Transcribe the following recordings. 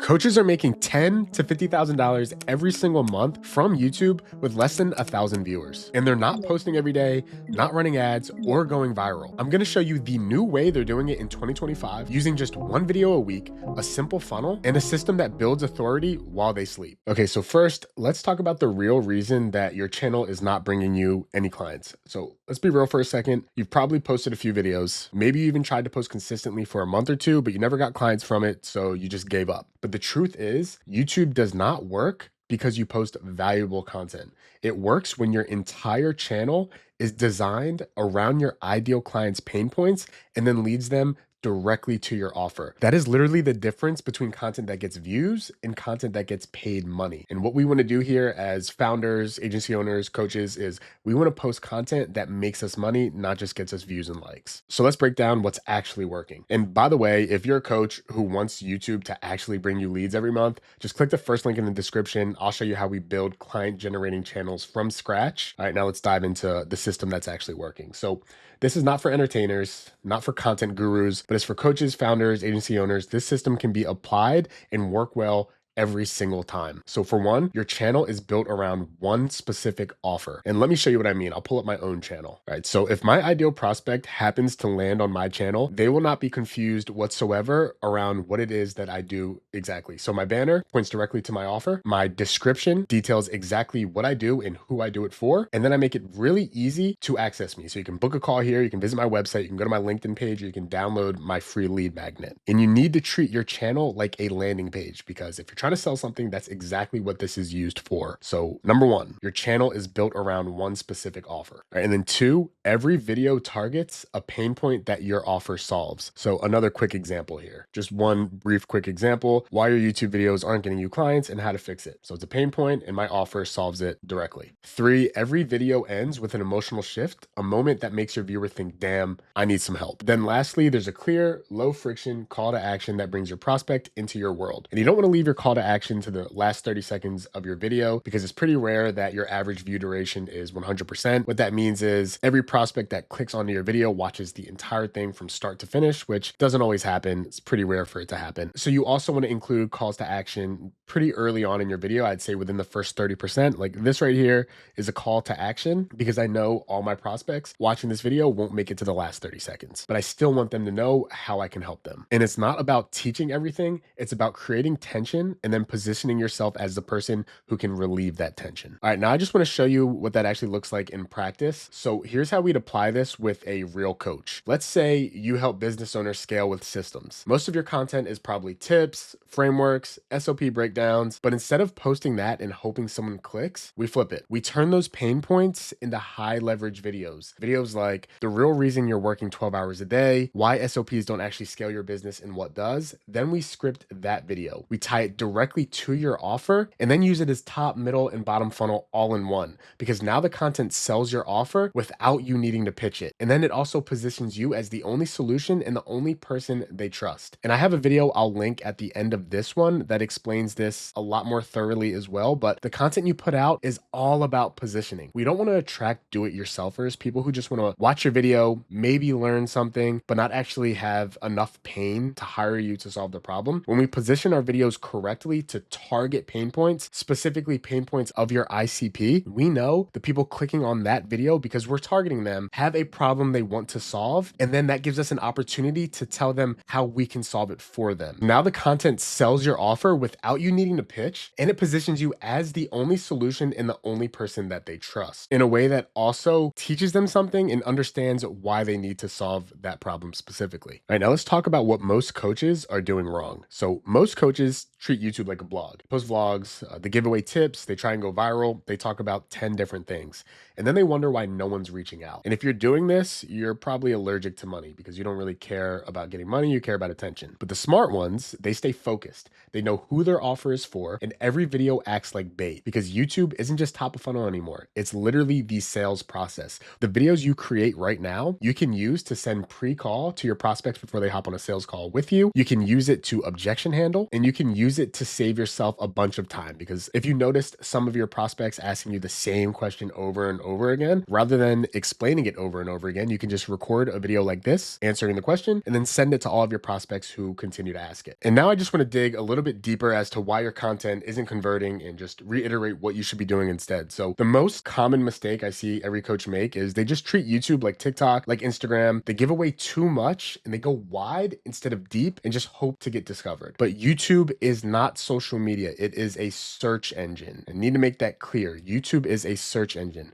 Coaches are making $10,000 to $50,000 every single month from YouTube with less than 1,000 viewers. And they're not posting every day, not running ads, or going viral. I'm gonna show you the new way they're doing it in 2025 using just one video a week, a simple funnel, and a system that builds authority while they sleep. Okay, so first, let's talk about the real reason that your channel is not bringing you any clients. So let's be real for a second. You've probably posted a few videos. Maybe you even tried to post consistently for a month or two, but you never got clients from it, so you just gave up. But the truth is, YouTube does not work because you post valuable content. It works when your entire channel is designed around your ideal client's pain points and then leads them directly to your offer. That is literally the difference between content that gets views and content that gets paid money. And what we want to do here as founders, agency owners, coaches is we want to post content that makes us money, not just gets us views and likes. So let's break down what's actually working. And by the way, if you're a coach who wants YouTube to actually bring you leads every month, just click the first link in the description. I'll show you how we build client generating channels from scratch. All right, now let's dive into the system that's actually working. So this is not for entertainers, not for content gurus, but it's for coaches, founders, agency owners. This system can be applied and work well every single time. So for one, your channel is built around one specific offer. And let me show you what I mean. I'll pull up my own channel, right? So if my ideal prospect happens to land on my channel, they will not be confused whatsoever around what it is that I do exactly. So my banner points directly to my offer. My description details exactly what I do and who I do it for. And then I make it really easy to access me. So you can book a call here, you can visit my website, you can go to my LinkedIn page, or you can download my free lead magnet. And you need to treat your channel like a landing page, because if you're trying to sell something, that's exactly what this is used for. So number one, your channel is built around one specific offer. Right? And then two, every video targets a pain point that your offer solves. So another quick example here, just one brief quick example, why your YouTube videos aren't getting you clients and how to fix it. So it's a pain point and my offer solves it directly. Three, every video ends with an emotional shift, a moment that makes your viewer think, damn, I need some help. Then lastly, there's a clear, low friction call to action that brings your prospect into your world. And you don't want to leave your call to action to the last 30 seconds of your video, because it's pretty rare that your average view duration is 100%. What that means is every prospect that clicks onto your video watches the entire thing from start to finish, which doesn't always happen. It's pretty rare for it to happen. So you also want to include calls to action pretty early on in your video. I'd say within the first 30%. Like this right here is a call to action, because I know all my prospects watching this video won't make it to the last 30 seconds, but I still want them to know how I can help them. And it's not about teaching everything. It's about creating tension and then positioning yourself as the person who can relieve that tension. All right, now I just want to show you what that actually looks like in practice. So here's how we'd apply this with a real coach. Let's say you help business owners scale with systems. Most of your content is probably tips, frameworks, SOP breakdowns, but instead of posting that and hoping someone clicks, we flip it. We turn those pain points into high leverage videos. Videos like the real reason you're working 12 hours a day, why SOPs don't actually scale your business and what does. Then we script that video. We tie it directly to your offer and then use it as top, middle, and bottom funnel all in one, because now the content sells your offer without you needing to pitch it. And then it also positions you as the only solution and the only person they trust. And I have a video I'll link at the end of this one that explains this a lot more thoroughly as well. But the content you put out is all about positioning. We don't want to attract do-it-yourselfers, people who just want to watch your video, maybe learn something, but not actually have enough pain to hire you to solve the problem. When we position our videos correctly to target pain points, specifically pain points of your ICP, we know the people clicking on that video, because we're targeting them, have a problem they want to solve. And then that gives us an opportunity to tell them how we can solve it for them. Now the content sells your offer without you needing to pitch, and it positions you as the only solution and the only person that they trust in a way that also teaches them something and understands why they need to solve that problem specifically. All right, now let's talk about what most coaches are doing wrong. So most coaches treat YouTube like a blog, post vlogs, they give away tips, they try and go viral, they talk about 10 different things, and then they wonder why no one's reaching out. And if you're doing this, you're probably allergic to money, because you don't really care about getting money, you care about attention. But the smart ones, they stay focused. They know who they're offering offer is for, and every video acts like bait because YouTube isn't just top of funnel anymore. It's literally the sales process. The videos you create right now, you can use to send pre-call to your prospects before they hop on a sales call with you. You can use it to objection handle, and you can use it to save yourself a bunch of time, because if you noticed some of your prospects asking you the same question over and over again, rather than explaining it over and over again, you can just record a video like this, answering the question, and then send it to all of your prospects who continue to ask it. And now I just want to dig a little bit deeper as to why your content isn't converting and just reiterate what you should be doing instead. So the most common mistake I see every coach make is they just treat YouTube like TikTok, like Instagram. They give away too much and they go wide instead of deep and just hope to get discovered. But YouTube is not social media. It is a search engine. I need to make that clear. YouTube is a search engine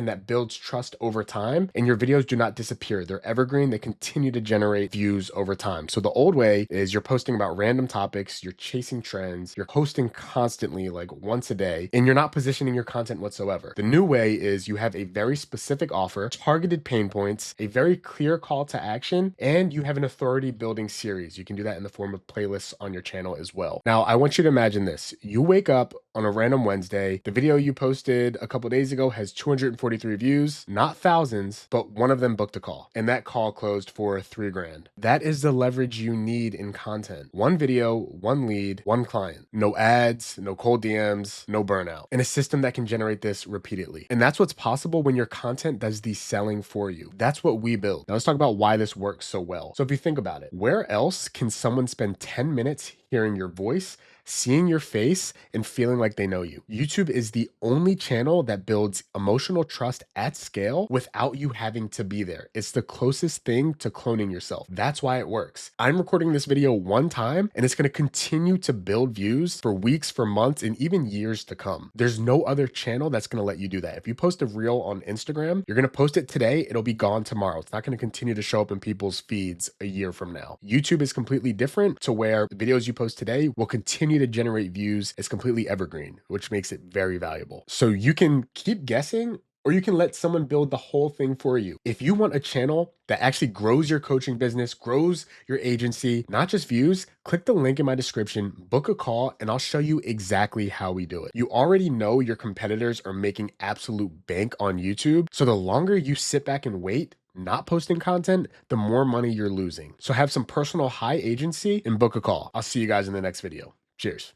that builds trust over time, and your videos do not disappear. They're evergreen. They continue to generate views over time. So the old way is you're posting about random topics, you're chasing trends, you're posting constantly, like once a day, and you're not positioning your content whatsoever. The new way is you have a very specific offer, targeted pain points, a very clear call to action, and you have an authority building series. You can do that in the form of playlists on your channel as well. Now, I want you to imagine this. You wake up on a random Wednesday. The video you posted a couple days ago has 243 views, not thousands, but one of them booked a call, and that call closed for $3,000. That is the leverage you need in content. One video, one lead, one client. No ads, no cold DMs, no burnout. And a system that can generate this repeatedly. And that's what's possible when your content does the selling for you. That's what we build. Now let's talk about why this works so well. So if you think about it, where else can someone spend 10 minutes hearing your voice, seeing your face, and feeling like they know you? YouTube is the only channel that builds emotional trust at scale without you having to be there. It's the closest thing to cloning yourself. That's why it works. I'm recording this video one time, and it's going to continue to build views for weeks, for months, and even years to come. There's no other channel that's going to let you do that. If you post a reel on Instagram, you're going to post it today, it'll be gone tomorrow. It's not going to continue to show up in people's feeds a year from now. YouTube is completely different, to where the videos you post today will continue to generate views. It's completely evergreen, which makes it very valuable. So you can keep guessing, or you can let someone build the whole thing for you. If you want a channel that actually grows your coaching business, grows your agency, not just views, click the link in my description, book a call, and I'll show you exactly how we do it. You already know your competitors are making absolute bank on YouTube. So the longer you sit back and wait, not posting content, the more money you're losing. So have some personal high agency and book a call. I'll see you guys in the next video. Cheers.